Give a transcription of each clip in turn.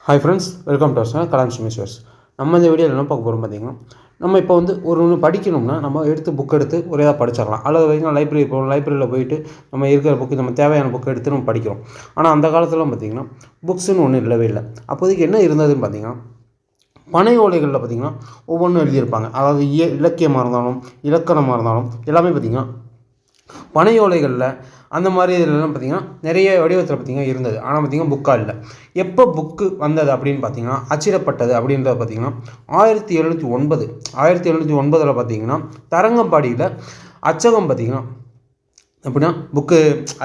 Hi friends, welcome to our கலாம்ஸ் மிஸ்வர்ஸ். நம்ம இந்த வீடியோவில் என்ன பார்க்க போகிறோம் பார்த்தீங்கன்னா, நம்ம இப்போ வந்து ஒன்று படிக்கணும்னா நம்ம புக் எடுத்து ஒரே இதாக படிச்சிடலாம். அல்லது பார்த்தீங்கன்னா லைப்ரரி போகிறோம், லைப்ரரியில் போயிட்டு நம்ம இருக்கிற புக்கு நம்ம தேவையான புக்கு எடுத்து நம்ம படிக்கிறோம். ஆனால் அந்த காலத்தில் பார்த்திங்கன்னா புக்ஸுன்னு ஒன்றும் இல்லவே இல்லை. அப்போதைக்கு என்ன இருந்ததுன்னு பார்த்தீங்கன்னா, பனை ஓலைகளில் பார்த்திங்கன்னா ஒவ்வொன்றும் எழுதியிருப்பாங்க. அதாவது இலக்கியமாக இருந்தாலும் இலக்கணமாக இருந்தாலும் எல்லாமே பார்த்திங்கன்னா பனை ஓலைகளில் அந்த மாதிரி இதெல்லாம் பார்த்திங்கன்னா நிறைய வடிவத்தில் பார்த்திங்கன்னா இருந்தது. ஆனால் பார்த்திங்கன்னா புக்காக இல்லை. எப்போ புக்கு வந்தது அப்படின்னு பார்த்திங்கன்னா, அச்சிடப்பட்டது அப்படின்றத பார்த்திங்கன்னா 1709 பார்த்திங்கன்னா தரங்கம்பாடியில் அச்சகம் பார்த்திங்கன்னா அப்படின்னா புக்கு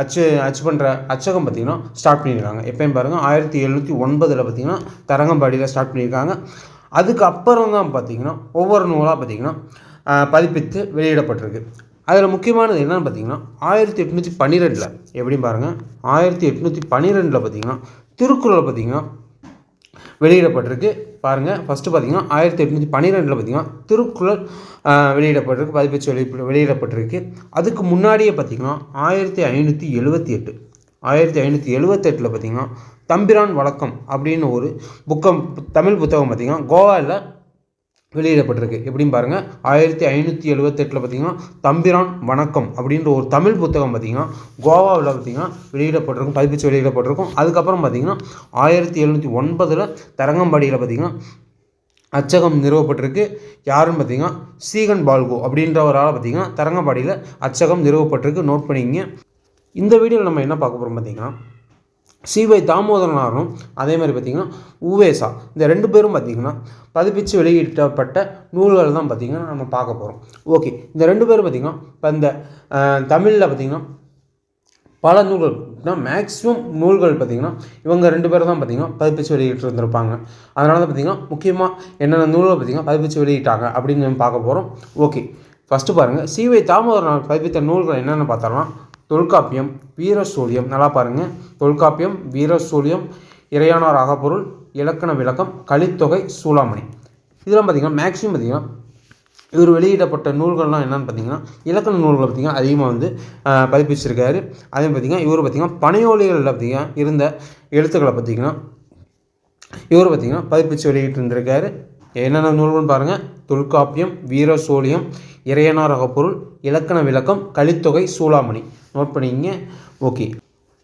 அச்சு பண்ணுற அச்சகம் பார்த்திங்கன்னா ஸ்டார்ட் பண்ணியிருக்காங்க. எப்போயும் பாருங்கள் 1709 பார்த்திங்கன்னா தரங்கம்பாடியில் ஸ்டார்ட் பண்ணியிருக்காங்க. அதுக்கப்புறம் தான் பார்த்திங்கன்னா ஒவ்வொரு நூலாக பார்த்திங்கன்னா பதிப்பித்து வெளியிடப்பட்டிருக்கு. அதில் முக்கியமானது என்னென்னு பார்த்தீங்கன்னா 1812 எப்படின்னு பாருங்கள், 1812 பார்த்திங்கன்னா திருக்குறள் பார்த்திங்கன்னா வெளியிடப்பட்டிருக்கு. பாருங்கள், ஃபஸ்ட்டு பார்த்திங்கன்னா 1812 பார்த்திங்கன்னா திருக்குறள் வெளியிடப்பட்டிருக்கு, பதிப்பிச்சு வெளியிடப்பட்டிருக்கு. அதுக்கு முன்னாடியே பார்த்திங்கன்னா 1578 பார்த்திங்கன்னா தம்பிரான் வழக்கம் அப்படின்னு ஒரு தமிழ் புத்தகம் பார்த்திங்கன்னா கோவாவில் வெளியிடப்பட்டிருக்கு. எப்படின்னு பாருங்கள், 1578 பார்த்திங்கன்னா தம்பிரான் வணக்கம் அப்படின்ற ஒரு தமிழ் புத்தகம் பார்த்திங்கன்னா கோவாவில் பார்த்திங்கன்னா வெளியிடப்பட்டிருக்கும், பதிப்பிச்சு வெளியிடப்பட்டிருக்கும். அதுக்கப்புறம் பார்த்திங்கன்னா 1709 தரங்கம்பாடியில் பார்த்திங்கன்னா அச்சகம் நிறுவப்பட்டிருக்கு. யாருன்னு பார்த்திங்கன்னா சீகன் பால்கோ அப்படின்றவரால் பார்த்திங்கன்னா தரங்கம்பாடியில் அச்சகம் நிறுவப்பட்டிருக்கு. நோட் பண்ணிங்க. இந்த வீடியோவில் நம்ம என்ன பார்க்க போகிறோம் பார்த்திங்கன்னா, சிவை தாமோதரனாரும் அதே மாதிரி பார்த்திங்கன்னா உவேசா, இந்த ரெண்டு பேரும் பார்த்திங்கன்னா பதிப்பிச்சு வெளியிட்டப்பட்ட நூல்கள் தான் பார்த்திங்கன்னா நம்ம பார்க்க போகிறோம். ஓகே, இந்த ரெண்டு பேரும் பார்த்திங்கன்னா இப்போ இந்த தமிழில் பார்த்திங்கன்னா பல நூல்கள் மேக்ஸிமம் நூல்கள் பார்த்திங்கன்னா இவங்க ரெண்டு பேரும் தான் பார்த்திங்கன்னா பதிப்பிச்சு வெளியிட்டு இருந்திருப்பாங்க. அதனால தான் பார்த்திங்கன்னா முக்கியமாக என்னென்ன நூல்கள் பார்த்திங்கன்னா பதிப்பிச்சு வெளியிட்டாங்க அப்படின்னு நம்ம பார்க்க போகிறோம். ஓகே, ஃபஸ்ட்டு பாருங்கள், சிவை தாமோதரனார் பதிப்பித்த நூல்கள் என்னென்னு பார்த்தோம்னா தொல்காப்பியம், வீரசூழியம். நல்லா பாருங்கள், தொல்காப்பியம், வீரசூழியம், இறையானார் அகப்பொருள், இலக்கண விளக்கம், கலித்தொகை, சூளாமணி. இதெல்லாம் பார்த்திங்கன்னா மேக்ஸிமம் பார்த்திங்கன்னா இவர் வெளியிடப்பட்ட நூல்கள்லாம் என்னென்னு பார்த்திங்கன்னா இலக்கண நூல்கள் பார்த்திங்கன்னா அதிகமாக பதிப்பிச்சிருக்காரு. அதே பார்த்திங்கன்னா இவர் பார்த்திங்கன்னா பனையோலிகளில் பார்த்திங்கன்னா இருந்த எழுத்துக்களை பார்த்திங்கன்னா இவர் பார்த்திங்கன்னா பதிப்பிச்சு வெளியிட்டு இருந்திருக்காரு. என்னென்ன நூல்கள்னு பாருங்கள், தொல்காப்பியம், வீரசூழியம், இறையனார் அகப்பொருள், இலக்கண விளக்கம், கலித்தொகை, சூளாமணி. நோட் பண்ணிங்க. ஓகே,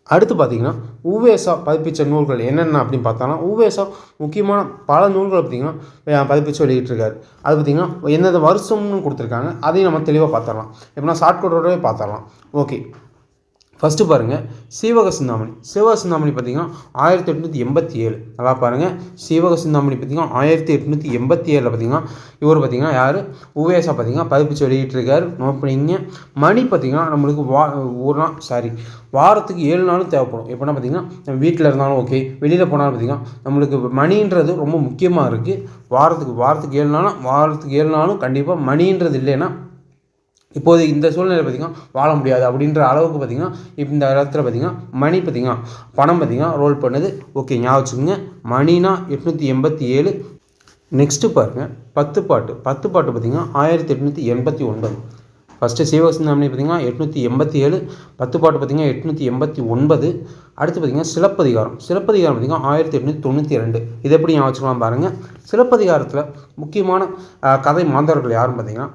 அடுத்து பார்த்திங்கன்னா உவேசா பதிப்பித்த நூல்கள் என்னென்ன அப்படின்னு பார்த்தோன்னா, உவேசா முக்கியமான பல நூல்கள் பார்த்திங்கன்னா பதிப்பிச்சு வெளியிட்டிருக்காரு. அது பார்த்திங்கன்னா எந்தெந்த வருஷம்னு கொடுத்துருக்காங்க, அதையும் நம்ம தெளிவாக பார்த்துடலாம். எப்படின்னா ஷார்ட்கட்டோடவே பார்த்துடலாம். ஓகே, ஃபஸ்ட்டு பாருங்கள், சீவக சிந்தாமணி பார்த்திங்கன்னா 1887. நல்லா பாருங்கள், சீவக சிந்தாமணி பார்த்திங்கன்னா 1887 பார்த்திங்கன்னா இவர் பார்த்திங்கன்னா யார், உவேசா பார்த்திங்கன்னா பதிப்பிச்சு வெளியிட்டிருக்காரு. நோட் பண்ணிங்க. மணி பார்த்திங்கன்னா நம்மளுக்கு வாரத்துக்கு 7 நாளும் தேவைப்படும். எப்படின்னா பார்த்திங்கன்னா நம்ம வீட்டில் இருந்தாலும் ஓகே, வெளியில் போனாலும் பார்த்திங்கன்னா நம்மளுக்கு மணின்றது ரொம்ப முக்கியமாக இருக்குது. வாரத்துக்கு 7 நாளும் கண்டிப்பாக மணின்றது இல்லைன்னா இப்போது இந்த சூழ்நிலை பார்த்திங்கன்னா வாழ முடியாது அப்படின்ற அளவுக்கு பார்த்திங்கன்னா இந்த இடத்துல பார்த்திங்கன்னா மணி பார்த்திங்கன்னா பணம் பார்த்திங்கன்னா ரோல் பண்ணுது. ஓகே, ஞாபகம் வச்சுக்கோங்க. மணினா 887. நெக்ஸ்ட்டு பாருங்கள், 10 பாட்டு பார்த்திங்கன்னா 1889. ஃபஸ்ட்டு சீவகசிந்தாமணி பார்த்திங்கன்னா 887, 10 பாட்டு பார்த்திங்கன்னா 889. அடுத்து பார்த்திங்கன்னா சிலப்பதிகாரம் பார்த்திங்கன்னா 1892. இது எப்படி ஞாபகம் வச்சுக்கலாம் பாருங்கள். சிலப்பதிகாரத்தில் முக்கியமான கதை மாந்தர்கள் யாருன்னு பார்த்திங்கன்னா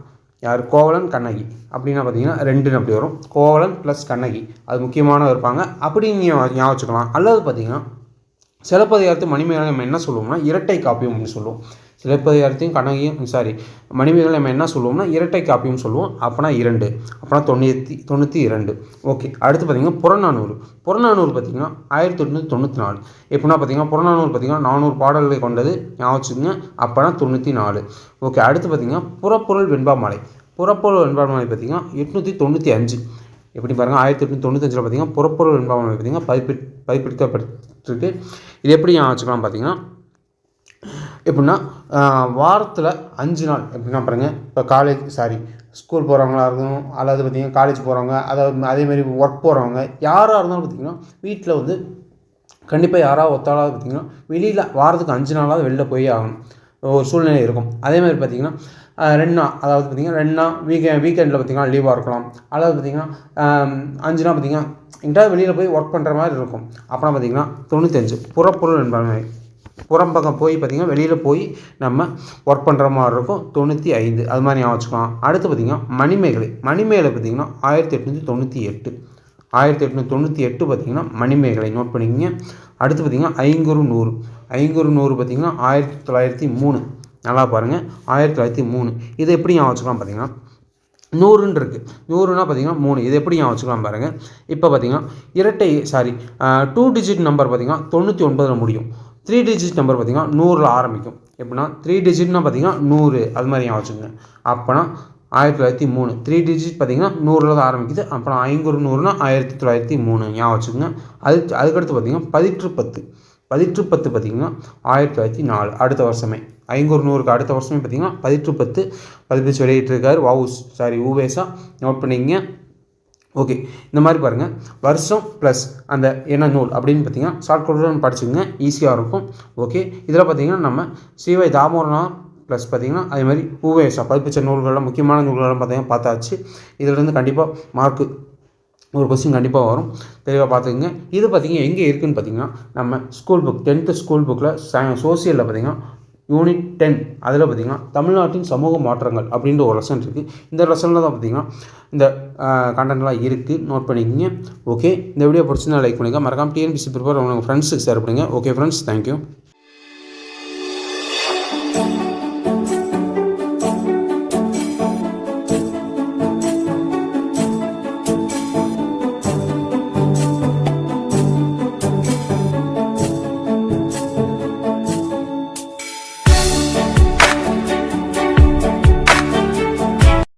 கோவலன், கண்ணகி அப்படின்னா பார்த்திங்கன்னா 2 அப்படி வரும். கோவலன் ப்ளஸ் கண்ணகி அது முக்கியமானவர் இருப்பாங்க அப்படின்னு ஞாபகம் வச்சுக்கலாம். அல்லது பார்த்திங்கன்னா சிலப்பதிகாரத்து மணிமேகலை நம்ம என்ன சொல்லுவோம்னா இரட்டை காப்பியம் அப்படின்னு சொல்லுவோம். சிலப்பதிகாரத்தையும் மணிமேகலை நம்ம என்ன சொல்லுவோம்னா இரட்டை காப்பியம் சொல்லுவோம். அப்போனா 2, அப்போனா 92. ஓகே, அடுத்து பார்த்திங்கன்னா புறநானூறு பார்த்திங்கன்னா 1894. எப்படின்னா பார்த்திங்கன்னா புறநானூறு பார்த்திங்கன்னா 400 பாடல்களை கொண்டது. ஞாபகம் வச்சுக்கோங்க. அப்போனா 94. ஓகே, அடுத்து பார்த்திங்கன்னா புறப்பொருள் வெண்பாமாலை பார்த்திங்கன்னா 895. எப்படி பாருங்கள், 1895 பார்த்திங்கன்னா புறப்பொருள் வெண்பாமாலை பார்த்திங்கன்னா பதிப்பிக்கப்பட்டிருக்கு. இது எப்படி வச்சுக்கலாம் பார்த்திங்கன்னா எப்படின்னா வாரத்தில் 5 நாள். எப்படின்னா பாருங்கள், இப்போ ஸ்கூல் போகிறவங்களா இருக்கணும், அல்லது பார்த்திங்கன்னா காலேஜ் போகிறவங்க, அதேமாதிரி ஒர்க் போகிறவங்க யாராக இருந்தாலும் பார்த்திங்கன்னா வீட்டில் கண்டிப்பாக யாராவது ஒத்தாளாவது பார்த்திங்கன்னா வெளியில் வாரத்துக்கு 5 நாளாவது வெளில போய் ஆகணும் ஒரு சூழ்நிலை இருக்கும். அதேமாதிரி பார்த்திங்கன்னா 2 நாள், அதாவது பார்த்திங்கன்னா 2 நாள் வீக்கெண்டில் பார்த்திங்கன்னா லீவாக இருக்கலாம். அல்லது பார்த்திங்கன்னா 5 நாள் பார்த்திங்கன்னா எங்கேயாவது வெளியில் போய் ஒர்க் பண்ணுற மாதிரி இருக்கும். அப்போனா பார்த்திங்கன்னா 95 புறப்பொருள் என்பாங்க. புறம்பக்கம் போய் பார்த்திங்கன்னா வெளியில் போய் நம்ம ஒர்க் பண்ணுற மாதிரி இருக்கும் 95 அது மாதிரி ஞாபகம் வச்சுக்கலாம். அடுத்து பார்த்திங்கன்னா மணிமேகலை பார்த்திங்கன்னா 1898 பார்த்திங்கன்னா மணிமேகலை நோட் பண்ணிக்கிங்க. அடுத்து பார்த்திங்கன்னா ஐங்குறு நூறு பார்த்திங்கன்னா 1903 நல்லா பாருங்கள் 1903 இது எப்படி ஞாபகம் வச்சுக்கலாம் பார்த்திங்கன்னா 100ன்னு இருக்குது 100னா பார்த்திங்கன்னா 3 இது எப்படி ஞாபகம் வச்சுக்கலாம் பாருங்கள். இப்போ பார்த்திங்கன்னா 2 டிஜிட் நம்பர் பார்த்திங்கன்னா 99ல் முடியும். 3 டிஜிட் நம்பர் பார்த்திங்கன்னா 100ல் ஆரம்பிக்கும். எப்படின்னா 3 டிஜிட்னா பார்த்திங்கன்னா 100 அது மாதிரி ஞாபகம் வச்சுக்கோங்க. அப்போனா 1903 3 டிஜிட் பார்த்திங்கன்னா 100ல் தான் ஆரம்பிக்குது. அப்புறம் 500னா 1903 ஞாபகம் வச்சுக்கோங்க. அதுக்கடுத்து பார்த்திங்கன்னா 10 பார்த்திங்கன்னா 1904 அடுத்த வருஷமே 500க்கு அடுத்த வருஷமே பார்த்திங்கன்னா 10 பதிப்பிச்சு வெளியிட்டிருக்காரு உவேசா நோட் பண்ணிக்கங்க. ஓகே, இந்த மாதிரி பாருங்கள் வருஷம் ப்ளஸ் அந்த என்ன நூல் அப்படின்னு பார்த்தீங்கன்னா ஷார்ட்கட்டில் படிச்சுக்கோங்க, ஈஸியாக இருக்கும். ஓகே, இதில் பார்த்திங்கன்னா நம்ம சிவை தாமோதரனார் ப்ளஸ் பார்த்திங்கன்னா அதே மாதிரி உவேசா பதிப்பிச்ச நூல்கள்லாம் முக்கியமான நூல்கள்லாம் பார்த்திங்கன்னா பார்த்தாச்சு. இதிலேருந்து கண்டிப்பாக மார்க்கு ஒரு கொஸ்டின் கண்டிப்பாக வரும், தெளிவாக பார்த்துக்குங்க. இது பார்த்திங்கன்னா எங்கே இருக்குதுன்னு பார்த்திங்கன்னா நம்ம ஸ்கூல் புக் 10th ஸ்கூல் புக்கில் சோசியலில் பார்த்திங்கன்னா யூனிட் 10 அதில் பார்த்திங்கன்னா தமிழ்நாட்டின் சமூக மாற்றங்கள் அப்படின்ற ஒரு லெசன் இருக்குது. இந்த லெசனில் தான் பார்த்திங்கன்னா இந்த கண்டென்ட்லாம் இருக்குது, நோட் பண்ணிக்கோங்க. ஓகே, இந்த வீடியோ பிடிச்சிருந்தா லைக் பண்ணுங்கள், மறக்காம டிஎன்பிசி ப்ரிப்பேர் உங்கள் ஃப்ரெண்ட்ஸுக்கு ஷேர் பண்ணுங்கள். Okay friends, thank you.